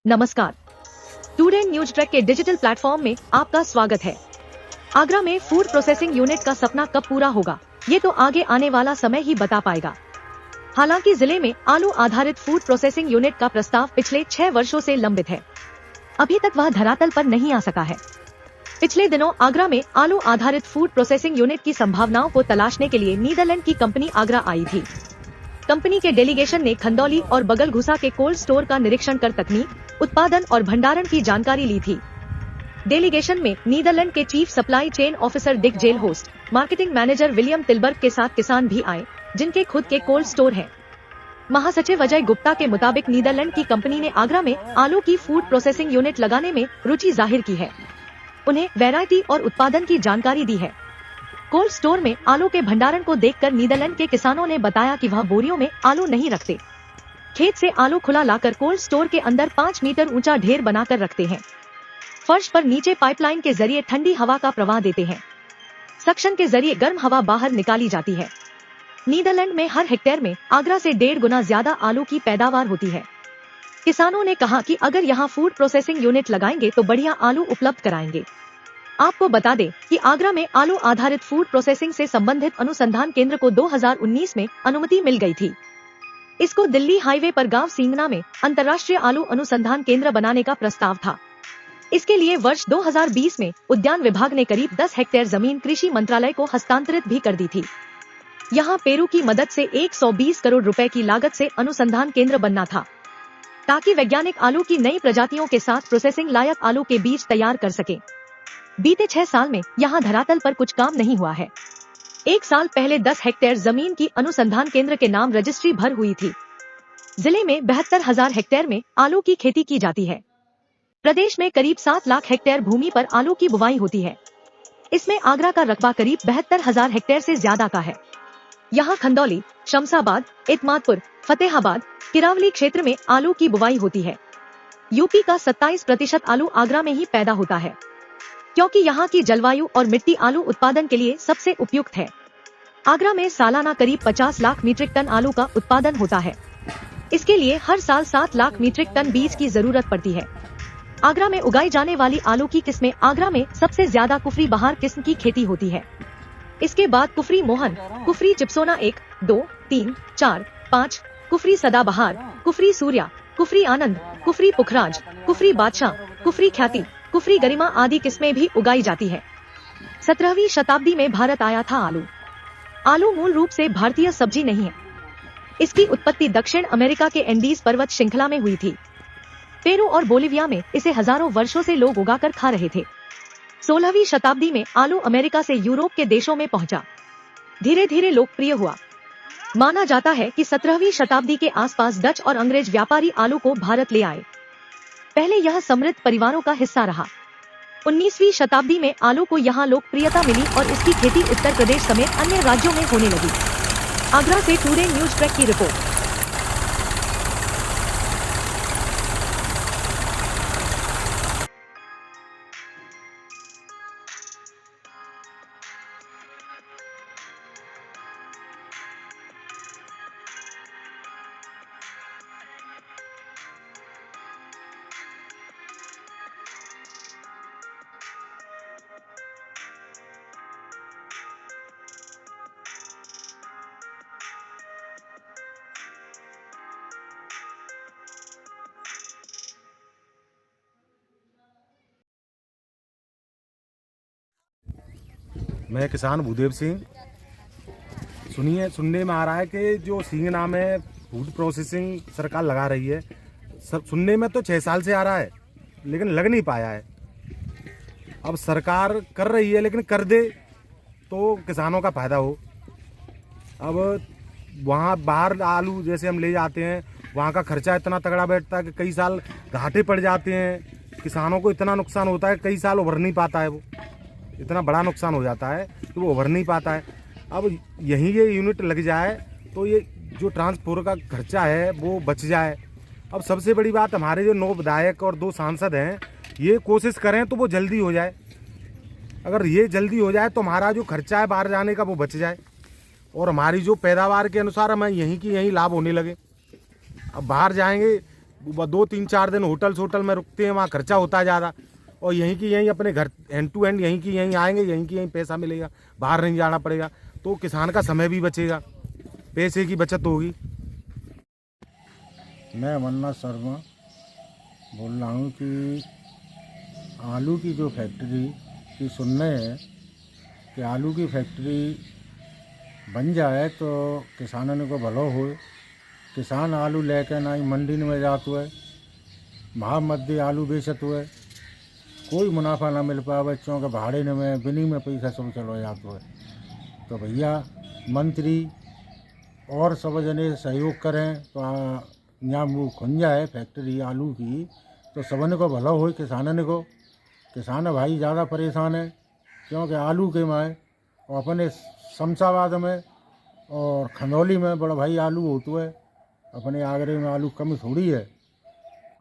नमस्कार। Today news track के digital platform में आपका स्वागत है। आगरा में फूड प्रोसेसिंग यूनिट का सपना कब पूरा होगा, ये तो आगे आने वाला समय ही बता पाएगा। हालांकि जिले में आलू आधारित फूड प्रोसेसिंग यूनिट का प्रस्ताव पिछले 6 वर्षों से लंबित है। अभी तक वह धरातल पर नहीं आ सका है। पिछले दिनों आगरा में आलू आधारित फूड प्रोसेसिंग यूनिट की संभावनाओं को तलाशने के लिए नीदरलैंड की कंपनी आगरा आई थी। कंपनी के डेलीगेशन ने खंदौली और बगलघुसा के कोल्ड स्टोर का निरीक्षण कर तकनीक, उत्पादन और भंडारण की जानकारी ली थी। डेलीगेशन में नीदरलैंड के चीफ सप्लाई चेन ऑफिसर डिक जेल होस्ट, मार्केटिंग मैनेजर विलियम तिलबर्ग के साथ किसान भी आए, जिनके खुद के कोल्ड स्टोर हैं। महासचिव अजय गुप्ता के मुताबिक नीदरलैंड की कंपनी ने आगरा में आलू की फूड प्रोसेसिंग यूनिट लगाने में रुचि जाहिर की है। उन्हें वैरायटी और उत्पादन की जानकारी दी है। कोल्ड स्टोर में आलू के भंडारण को देखकर नीदरलैंड के किसानों ने बताया कि वह बोरियों में आलू नहीं रखते। खेत से आलू खुला लाकर कोल्ड स्टोर के अंदर 5 मीटर ऊंचा ढेर बनाकर रखते हैं। फर्श पर नीचे पाइपलाइन के जरिए ठंडी हवा का प्रवाह देते हैं। सक्शन के जरिए गर्म हवा बाहर निकाली जाती है। नीदरलैंड में हर हेक्टेयर में आगरा से 1.5 गुना ज्यादा आलू की पैदावार होती है। किसानों ने कहा कि अगर यहाँ फूड प्रोसेसिंग यूनिट लगाएंगे तो बढ़िया आलू उपलब्ध कराएंगे। आपको बता दें कि आगरा में आलू आधारित फूड प्रोसेसिंग से संबंधित अनुसंधान केंद्र को 2019 में अनुमति मिल गई थी। इसको दिल्ली हाईवे पर गांव सींगना में अंतर्राष्ट्रीय आलू अनुसंधान केंद्र बनाने का प्रस्ताव था। इसके लिए वर्ष 2020 में उद्यान विभाग ने करीब 10 हेक्टेयर जमीन कृषि मंत्रालय को हस्तांतरित भी कर दी थी। यहाँ पेरू की मदद से 120 करोड़ रुपए की लागत से अनुसंधान केंद्र बनना था, ताकि वैज्ञानिक आलू की नई प्रजातियों के साथ प्रोसेसिंग लायक आलू के बीज तैयार कर सके। बीते 6 साल में यहाँ धरातल पर कुछ काम नहीं हुआ है। 1 साल पहले 10 हेक्टेयर जमीन की अनुसंधान केंद्र के नाम रजिस्ट्री भर हुई थी। जिले में 72,000 हेक्टेयर में आलू की खेती की जाती है। प्रदेश में करीब 7 लाख हेक्टेयर भूमि पर आलू की बुवाई होती है। इसमें आगरा का रकबा करीब 72,000 हेक्टेयर से ज्यादा का है। यहाँ खंदौली, शमशाबाद, इतमादपुर, फतेहाबाद, किरावली क्षेत्र में आलू की बुवाई होती है। यूपी का 27% आलू आगरा में ही पैदा होता है, क्योंकि यहाँ की जलवायु और मिट्टी आलू उत्पादन के लिए सबसे उपयुक्त है। आगरा में सालाना करीब 50 लाख मीट्रिक टन आलू का उत्पादन होता है। इसके लिए हर साल 7 लाख मीट्रिक टन बीज की जरूरत पड़ती है। आगरा में उगाई जाने वाली आलू की किस्में आगरा में सबसे ज्यादा कुफरी बहार किस्म की खेती होती है। इसके बाद कुफरी मोहन, कुफरी चिप्सोना 1, 2, 3, 4, 5, कुफरी सदाबहार, कुफरी सूर्या, कुफरी आनंद, कुफरी पुखराज, कुफरी बादशाह, कुफरी ख्याति, कुफरी गरिमा आदि किस्में भी उगाई जाती है। 17वीं शताब्दी में भारत आया था आलू। आलू मूल रूप से भारतीय सब्जी नहीं है। इसकी उत्पत्ति दक्षिण अमेरिका के एंडीज पर्वत श्रृंखला में हुई थी। पेरू और बोलिविया में इसे हजारों वर्षों से लोग उगाकर खा रहे थे। 16वीं शताब्दी में आलू अमेरिका से यूरोप के देशों में पहुंचा। धीरे धीरे लोकप्रिय हुआ। माना जाता है कि 17वीं शताब्दी के आसपास डच और अंग्रेज व्यापारी आलू को भारत ले आए। पहले यह समृद्ध परिवारों का हिस्सा रहा। 19वीं शताब्दी में आलू को यहाँ लोकप्रियता मिली और इसकी खेती उत्तर प्रदेश समेत अन्य राज्यों में होने लगी। आगरा से टुडे न्यूज ट्रैक की रिपोर्ट। मैं किसान भूदेव सिंह। सुनने में आ रहा है कि जो सींगना में फूड प्रोसेसिंग सरकार लगा रही है, सुनने में तो 6 साल से आ रहा है, लेकिन लग नहीं पाया है। अब सरकार कर रही है, लेकिन कर दे तो किसानों का फायदा हो। अब वहाँ बाहर आलू जैसे हम ले जाते हैं, वहाँ का खर्चा इतना तगड़ा बैठता है कि कई साल घाटे पड़ जाते हैं। किसानों को इतना नुकसान होता है, कई साल उभर नहीं पाता है। वो इतना बड़ा नुकसान हो जाता है कि वो उभर नहीं पाता है। अब यहीं ये यूनिट लग जाए तो ये जो ट्रांसपोर्ट का खर्चा है वो बच जाए। अब सबसे बड़ी बात, हमारे जो 9 विधायक और 2 सांसद हैं, ये कोशिश करें तो वो जल्दी हो जाए। अगर ये जल्दी हो जाए तो हमारा जो खर्चा है बाहर जाने का वो बच जाए और हमारी जो पैदावार के अनुसार हमें यहीं की यहीं लाभ होने लगे। अब बाहर जाएंगे 2-3-4 दिन होटल में रुकते हैं, वहाँ खर्चा होता है ज़्यादा, और यहीं की यहीं अपने घर एंड टू एंड यहीं की यहीं आएंगे, यहीं की यहीं पैसा मिलेगा, बाहर नहीं जाना पड़ेगा, तो किसान का समय भी बचेगा, पैसे की बचत होगी। मैं अमरनाथ शर्मा बोल रहा हूँ कि आलू की जो फैक्ट्री की सुनने हैं कि आलू की फैक्ट्री बन जाए तो किसानों को भलो हो। किसान आलू लेकर ना ही मंडी में जाते हुए भाव मध्य आलू बेचते हुए कोई मुनाफा ना मिल पाए, बच्चों के भाड़े में बिनी में पैसा सब चलो जाते हुए। तो भैया मंत्री और सब जने सहयोग करें तो यहाँ वो खुल जाए फैक्ट्री आलू की, तो सबने को भला हो। किसानों को, किसान भाई ज़्यादा परेशान है क्योंकि आलू के में और अपने शमशाबाद में और खंदौली में बड़ा भाई आलू होते है, अपने आगरे में आलू कम थोड़ी है।